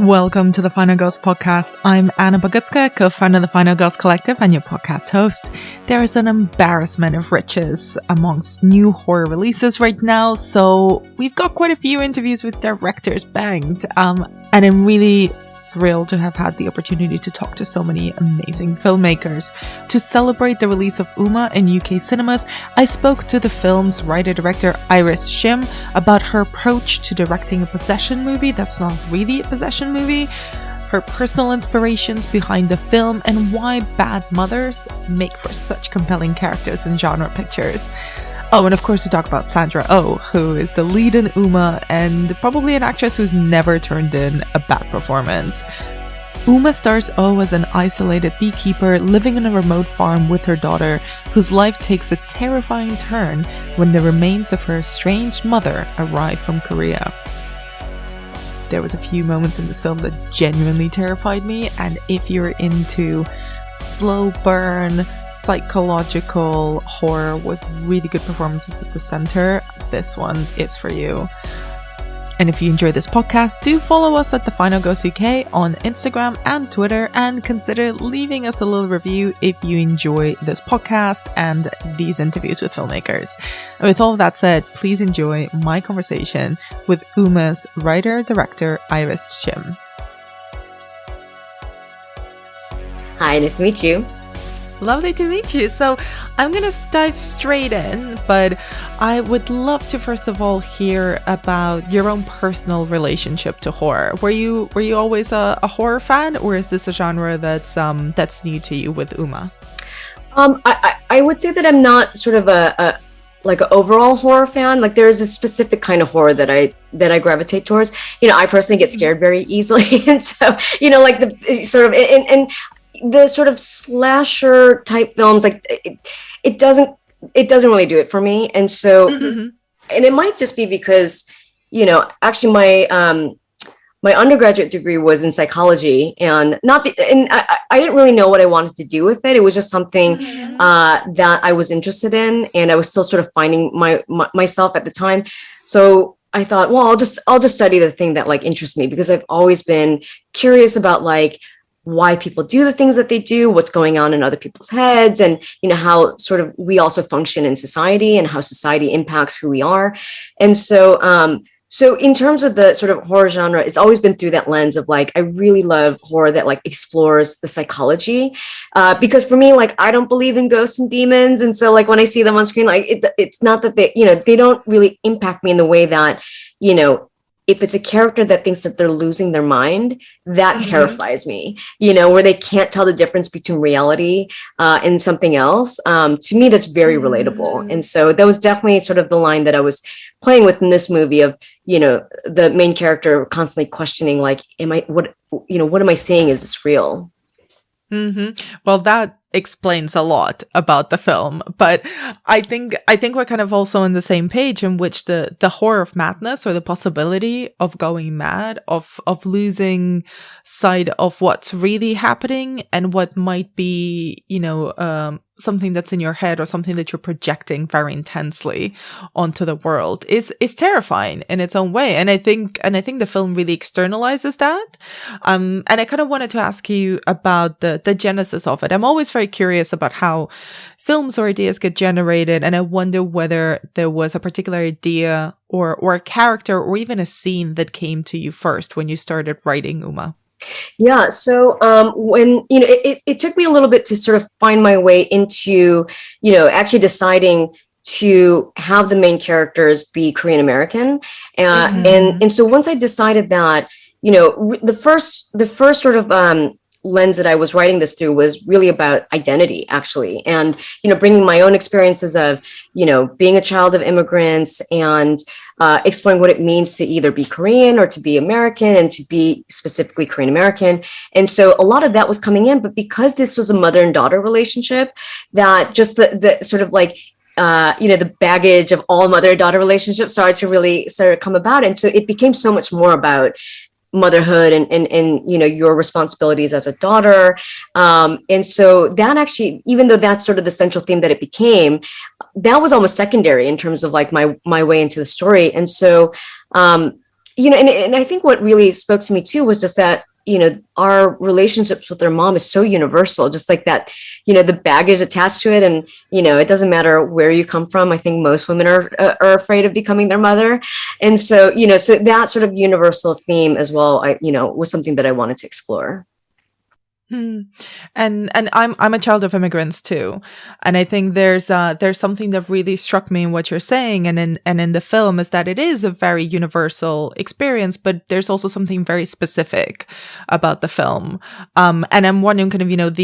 Welcome to the Final Girls podcast. I'm Anna Bogutska, co-founder of the Final Girls Collective and your podcast host. There is an embarrassment of riches amongst new horror releases right now, so we've got quite a few interviews with directors banged, and I'm really thrilled to have had the opportunity to talk to so many amazing filmmakers. To celebrate the release of UMMA in UK cinemas, I spoke to the film's writer-director Iris Shim about her approach to directing a possession movie that's not really a possession movie, her personal inspirations behind the film, and why bad mothers make for such compelling characters in genre pictures. Oh, and of course we talk about Sandra Oh, who is the lead in UMMA and probably an actress who's never turned in a bad performance. UMMA stars Oh as an isolated beekeeper living in a remote farm with her daughter, whose life takes a terrifying turn when the remains of her estranged mother arrive from Korea. There was a few moments in this film that genuinely terrified me, and if you're into slow burn, psychological horror with really good performances at the center, this one is for you. And if you enjoy this podcast, do follow us at The Final Girls UK on Instagram and Twitter, and consider leaving us a little review if you enjoy this podcast and these interviews with filmmakers. And with all of that said, please enjoy my conversation with UMMA's writer-director Iris Shim. Hi, nice to meet you. Lovely to meet you. So I'm going to dive straight in, but I would love to first of all hear about your own personal relationship to horror. Were you always a horror fan, or is this a genre that's new to you with UMMA? I would say that I'm not sort of a like an overall horror fan. Like there is a specific kind of horror that I gravitate towards. You know, I personally get scared very easily, and so like the sort of and the sort of slasher type films, like it doesn't really do it for me. And so, and it might just be because, actually my undergraduate degree was in psychology, and I didn't really know what I wanted to do with it. It was just something that I was interested in, and I was still sort of finding myself at the time. So I thought, well, I'll just study the thing that like interests me, because I've always been curious about like why people do the things that they do, what's going on in other people's heads, and how sort of we also function in society and how society impacts who we are. And so so in terms of the sort of horror genre, it's always been through that lens of like, I really love horror that like explores the psychology, because for me, like, I don't believe in ghosts and demons, and so like when I see them on screen, like it's not that they don't really impact me in the way that if it's a character that thinks that they're losing their mind, that terrifies me, where they can't tell the difference between reality and something else. To me, that's very relatable. And so that was definitely sort of the line that I was playing with in this movie of, the main character constantly questioning, like, what am I seeing? Is this real? Well, that explains a lot about the film, but I think we're kind of also on the same page in which the horror of madness, or the possibility of going mad, of losing sight of what's really happening and what might be something that's in your head, or something that you're projecting very intensely onto the world, is terrifying in its own way. And I think the film really externalizes that. And I kind of wanted to ask you about the genesis of it. I'm always very curious about how films or ideas get generated, and I wonder whether there was a particular idea or a character or even a scene that came to you first when you started writing UMMA. Yeah. So when, it took me a little bit to sort of find my way into, actually deciding to have the main characters be Korean American. And so once I decided that, the first sort of lens that I was writing this through was really about identity, actually. And, bringing my own experiences of, being a child of immigrants, and exploring what it means to either be Korean or to be American, and to be specifically Korean American. And so a lot of that was coming in, but because this was a mother and daughter relationship, that just the sort of like, the baggage of all mother and daughter relationships started to come about. And so it became so much more about motherhood and your responsibilities as a daughter, and so that actually, even though that's sort of the central theme that it became, that was almost secondary in terms of like my way into the story. And so and I think what really spoke to me too was just that, our relationships with their mom is so universal, just like that, the baggage attached to it. And, it doesn't matter where you come from. I think most women are afraid of becoming their mother. And so, so that sort of universal theme as well, was something that I wanted to explore. And I'm a child of immigrants too, and I think there's something that really struck me in what you're saying, and in the film, is that it is a very universal experience, but there's also something very specific about the film. And I'm wondering, kind of,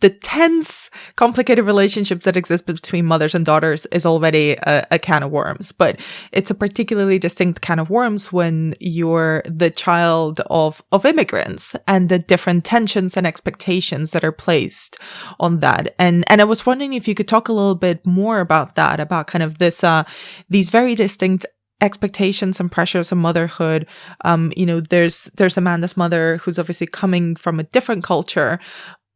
the tense, complicated relationships that exist between mothers and daughters is already a can of worms, but it's a particularly distinct can of worms when you're the child of immigrants, and the different tensions and expectations that are placed on that. And I was wondering if you could talk a little bit more about that, about kind of this, these very distinct expectations and pressures of motherhood. There's Amanda's mother, who's obviously coming from a different culture,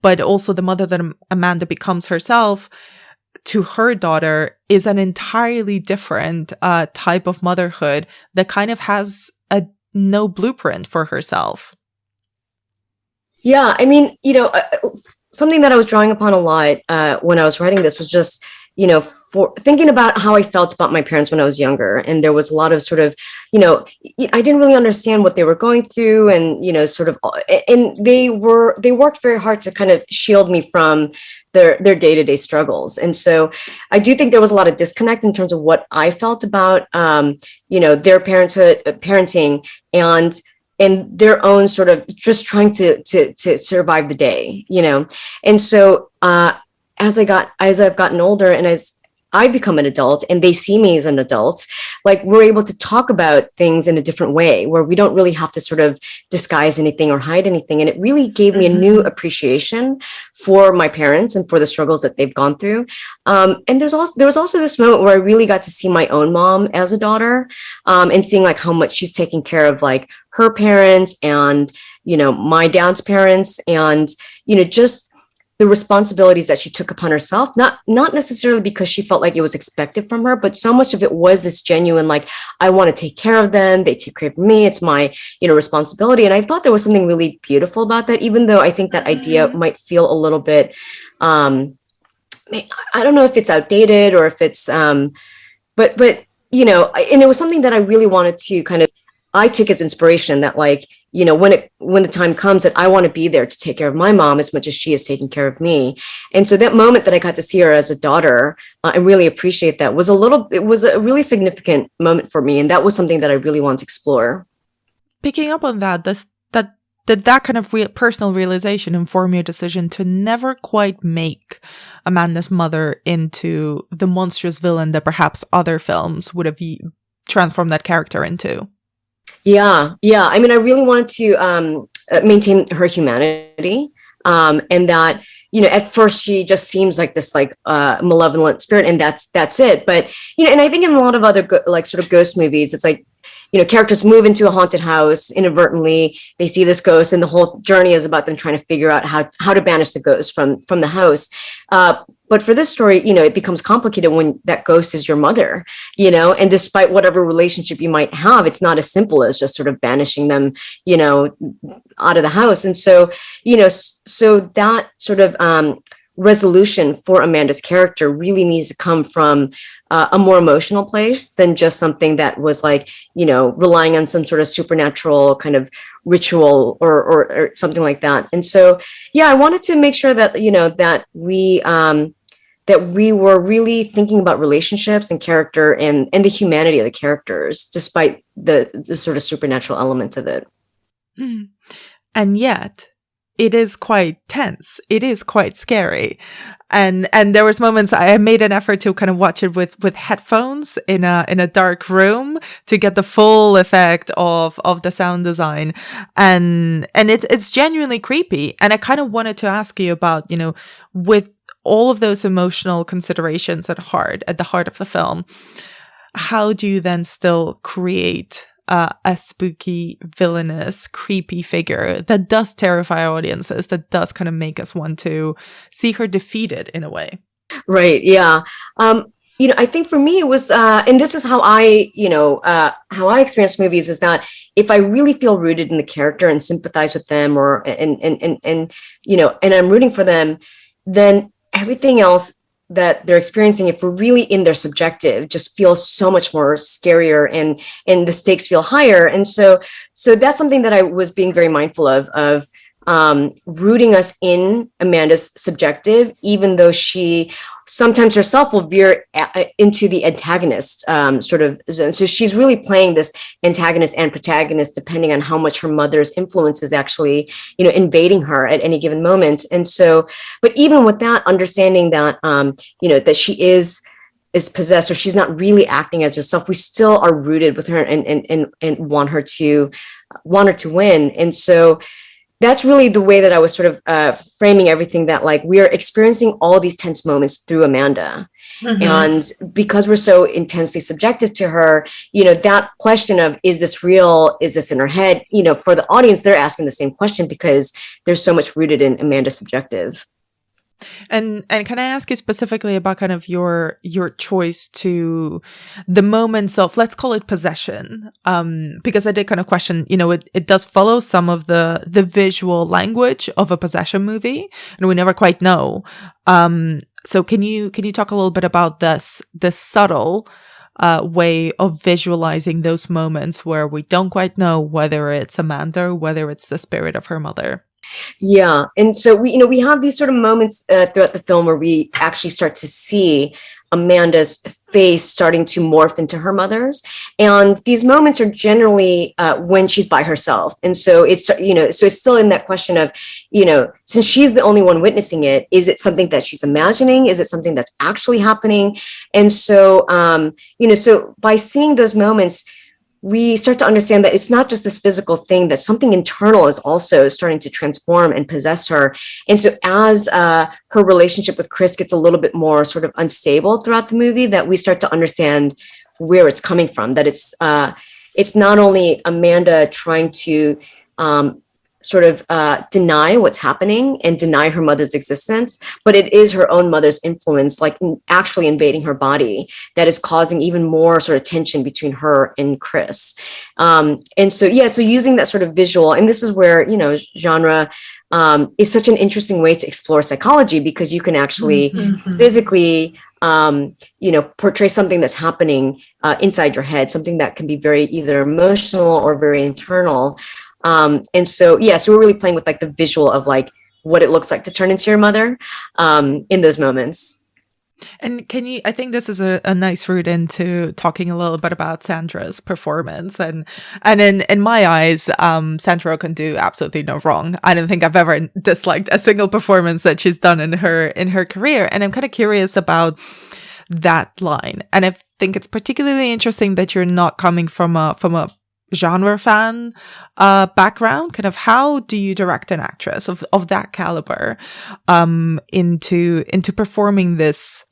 but also the mother that Amanda becomes herself to her daughter is an entirely different type of motherhood that kind of has no blueprint for herself. Yeah, I mean, something that I was drawing upon a lot when I was writing this was just, for thinking about how I felt about my parents when I was younger. And there was a lot of sort of, I didn't really understand what they were going through, and, and they worked very hard to kind of shield me from their day-to-day struggles. And so I do think there was a lot of disconnect in terms of what I felt about, their parenting, and their own sort of just trying to survive the day, And so, as I've gotten older, and as I become an adult and they see me as an adult, like, we're able to talk about things in a different way, where we don't really have to sort of disguise anything or hide anything. And it really gave me a new appreciation for my parents and for the struggles that they've gone through. And there was also this moment where I really got to see my own mom as a daughter, and seeing like how much she's taking care of like her parents and, my dad's parents, and, just the responsibilities that she took upon herself, not necessarily because she felt like it was expected from her, but so much of it was this genuine, like, I want to take care of them. They take care of me. It's my, responsibility. And I thought there was something really beautiful about that, even though I think that idea might feel a little bit, I don't know if it's outdated or if it's, but, and it was something that I really wanted to kind of, I took as inspiration, that like, when the time comes, that I want to be there to take care of my mom as much as she is taking care of me. And so that moment that I got to see her as a daughter, I really appreciate that. It was a really significant moment for me. And that was something that I really want to explore. Picking up on that, did that kind of personal realization inform your decision to never quite make Amanda's mother into the monstrous villain that perhaps other films would have transformed that character into? Yeah. I mean, I really wanted to maintain her humanity, and that, at first she just seems like this like malevolent spirit, and that's it. But and I think in a lot of other sort of ghost movies, it's like, characters move into a haunted house inadvertently. They see this ghost, and the whole journey is about them trying to figure out how to banish the ghost from the house. But for this story, it becomes complicated when that ghost is your mother, and despite whatever relationship you might have, it's not as simple as just sort of banishing them, out of the house. And so, so that sort of resolution for Amanda's character really needs to come from a more emotional place than just something that was like, relying on some sort of supernatural kind of ritual or something like that. And so, yeah, I wanted to make sure that, that we were really thinking about relationships and character and the humanity of the characters, despite the sort of supernatural elements of it. And yet, it is quite tense. It is quite scary. And there was moments I made an effort to kind of watch it with headphones in a dark room to get the full effect of the sound design. And it's genuinely creepy. And I kind of wanted to ask you about, with all of those emotional considerations at the heart of the film, how do you then still create a spooky, villainous, creepy figure that does terrify audiences, that does kind of make us want to see her defeated in a way? Right. Yeah. I think for me it was, and this is how I experience movies, is that if I really feel rooted in the character and sympathize with them, or and I'm rooting for them, then everything else that they're experiencing, if we're really in their subjective, just feels so much more scarier, and the stakes feel higher. And so that's something that I was being very mindful of rooting us in Amanda's subjective, even though she sometimes herself will veer into the antagonist sort of zone. So she's really playing this antagonist and protagonist depending on how much her mother's influence is actually, invading her at any given moment. And so, but even with that, understanding that, that she is possessed, or she's not really acting as herself, we still are rooted with her, and want her to win. And so that's really the way that I was sort of framing everything, that like we are experiencing all these tense moments through Amanda. Mm-hmm. And because we're so intensely subjective to her, that question of, is this real? Is this in her head? For the audience, they're asking the same question because there's so much rooted in Amanda's subjective. And can I ask you specifically about kind of your choice to the moments of, let's call it possession, because I did kind of question, it does follow some of the visual language of a possession movie, and we never quite know. So can you talk a little bit about this subtle way of visualizing those moments where we don't quite know whether it's Amanda or whether it's the spirit of her mother? Yeah. And so we have these sort of moments throughout the film where we actually start to see Amanda's face starting to morph into her mother's. And these moments are generally when she's by herself. And so so it's still in that question of, since she's the only one witnessing it, is it something that she's imagining? Is it something that's actually happening? And so, so by seeing those moments, we start to understand that it's not just this physical thing, that something internal is also starting to transform and possess her. And so as her relationship with Chris gets a little bit more sort of unstable throughout the movie, that we start to understand where it's coming from, that it's not only Amanda trying to sort of deny what's happening and deny her mother's existence, but it is her own mother's influence, like actually invading her body, that is causing even more sort of tension between her and Chris. And so, so using that sort of visual, and this is where, genre is such an interesting way to explore psychology, because you can actually physically, portray something that's happening inside your head, something that can be very either emotional or very internal. And so, so we're really playing with like the visual of like what it looks like to turn into your mother in those moments. And I think this is a nice route into talking a little bit about Sandra's performance. And in my eyes, Sandra Oh can do absolutely no wrong. I don't think I've ever disliked a single performance that she's done in her career. And I'm kind of curious about that line. And I think it's particularly interesting that you're not coming from a genre fan background. Kind of, how do you direct an actress of that caliber into performing this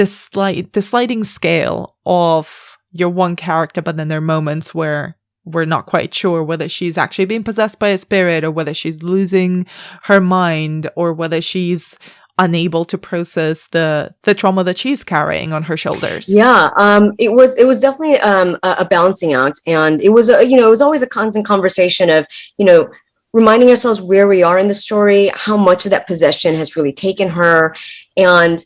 sliding scale of your one character, but then there are moments where we're not quite sure whether she's actually being possessed by a spirit, or whether she's losing her mind, or whether she's unable to process the trauma that she's carrying on her shoulders. It was definitely a balancing act, and it was it was always a constant conversation of reminding ourselves where we are in the story, how much of that possession has really taken her, and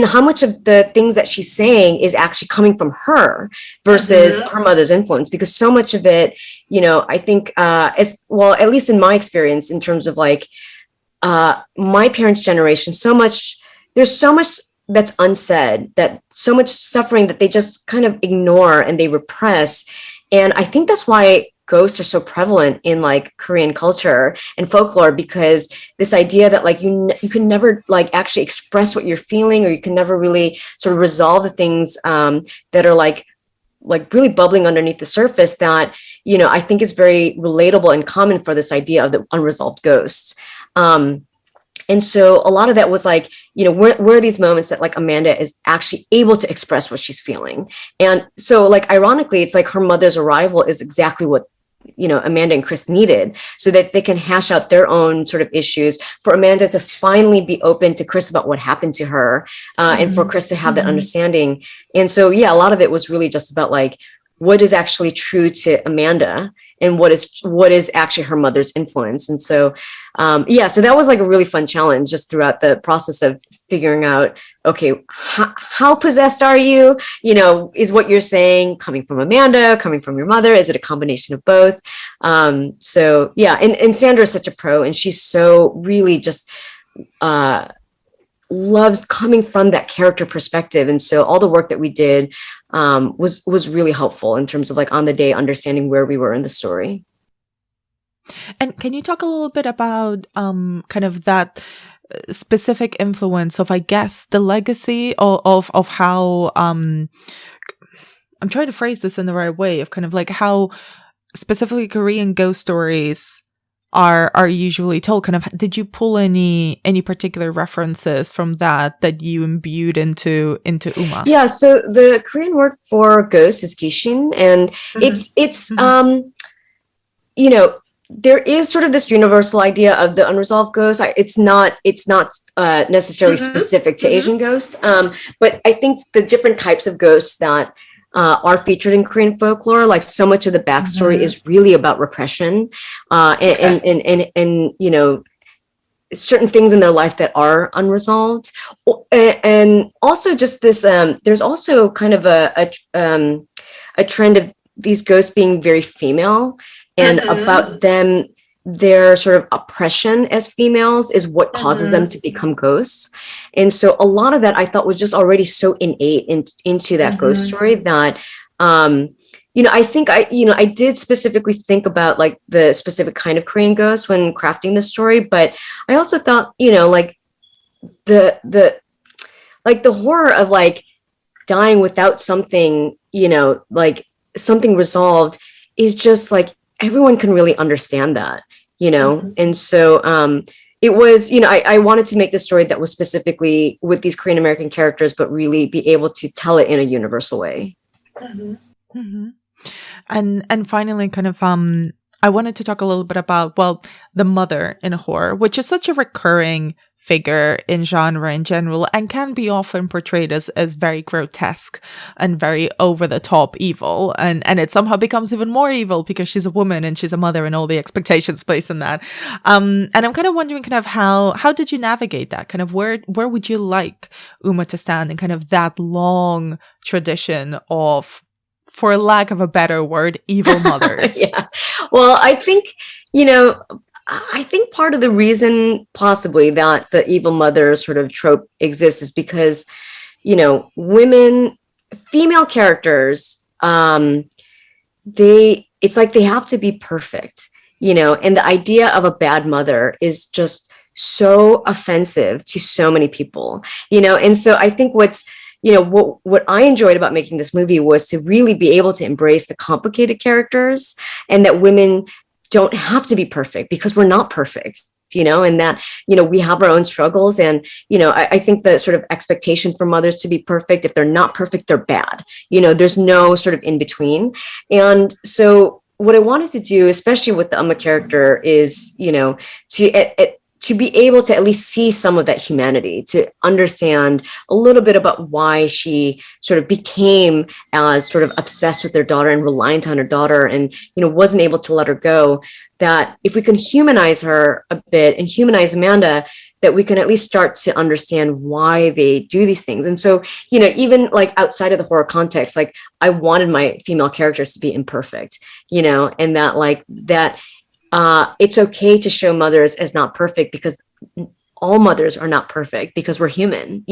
how much of the things that she's saying is actually coming from her versus her mother's influence. Because so much of it, I think as well, at least in my experience, in terms of like my parents' generation, there's so much that's unsaid, that so much suffering that they just kind of ignore and they repress. And I think that's why ghosts are so prevalent in like Korean culture and folklore, because this idea that like you can never like actually express what you're feeling, or you can never really sort of resolve the things that are like really bubbling underneath the surface, that I think is very relatable and common for this idea of the unresolved ghosts. And so a lot of that was like, where are these moments that like Amanda is actually able to express what she's feeling? And so like, ironically, it's like her mother's arrival is exactly what Amanda and Chris needed, so that they can hash out their own sort of issues, for Amanda to finally be open to Chris about what happened to her, and for Chris to have that understanding. And so, yeah, a lot of it was really just about like, what is actually true to Amanda and what is actually her mother's influence. And so, so that was like a really fun challenge just throughout the process of figuring out, okay, how possessed are you? Is what you're saying coming from Amanda, coming from your mother? Is it a combination of both? And Sandra is such a pro, and she's so really just, loves coming from that character perspective. And so all the work that we did was really helpful in terms of like on the day understanding where we were in the story. And can you talk a little bit about kind of that specific influence of, I guess, the legacy of how I'm trying to phrase this in the right way, of kind of like how specifically Korean ghost stories are usually told. Kind of, did you pull any particular references from that you imbued into UMMA? Yeah, so the Korean word for ghost is gishin, and it's there is sort of this universal idea of the unresolved ghost. It's not necessarily specific to Asian ghosts, but I think the different types of ghosts that are featured in Korean folklore, like so much of the backstory is really about repression, and certain things in their life that are unresolved, and also just this. There's also kind of a trend of these ghosts being very female, and about them. Their sort of oppression as females is what causes them to become ghosts. And so a lot of that I thought was just already so innate into that ghost story that, I think I did specifically think about like the specific kind of Korean ghost when crafting the story, but I also thought, like the horror of like dying without something, like something resolved is just like, everyone can really understand that. And so it was, I wanted to make the story that was specifically with these Korean American characters, but really be able to tell it in a universal way. And finally, kind of, I wanted to talk a little bit about, the mother in horror, which is such a recurring figure in genre in general, and can be often portrayed as very grotesque and very over the top evil, and it somehow becomes even more evil because she's a woman and she's a mother and all the expectations placed in that. And I'm kind of wondering kind of how did you navigate that? Kind of where would you like UMMA to stand in kind of that long tradition of, for lack of a better word, evil mothers? Yeah. Well, I think part of the reason possibly that the evil mother sort of trope exists is because, female characters, it's like they have to be perfect, and the idea of a bad mother is just so offensive to so many people, and so I think what I enjoyed about making this movie was to really be able to embrace the complicated characters, and that women don't have to be perfect because we're not perfect, and that, we have our own struggles. And, I think the sort of expectation for mothers to be perfect, if they're not perfect, they're bad, there's no sort of in between. And so what I wanted to do, especially with the UMMA character, is, to be able to at least see some of that humanity, to understand a little bit about why she sort of became as sort of obsessed with their daughter and reliant on her daughter, and, wasn't able to let her go. That if we can humanize her a bit and humanize Amanda, that we can at least start to understand why they do these things. And so, even like outside of the horror context, like I wanted my female characters to be imperfect, and that it's okay to show mothers as not perfect, because all mothers are not perfect, because we're human,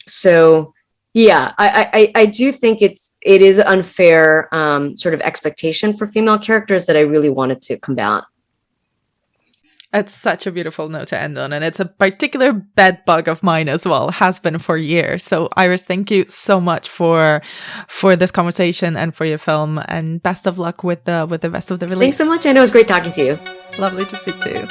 so yeah, I do think it is unfair sort of expectation for female characters that I really wanted to combat. It's such a beautiful note to end on, and it's a particular bed bug of mine as well, has been for years. So Iris, thank you so much for this conversation and for your film, and best of luck with the rest of the release. Thanks so much. I know it was great talking to you. Lovely to speak to you.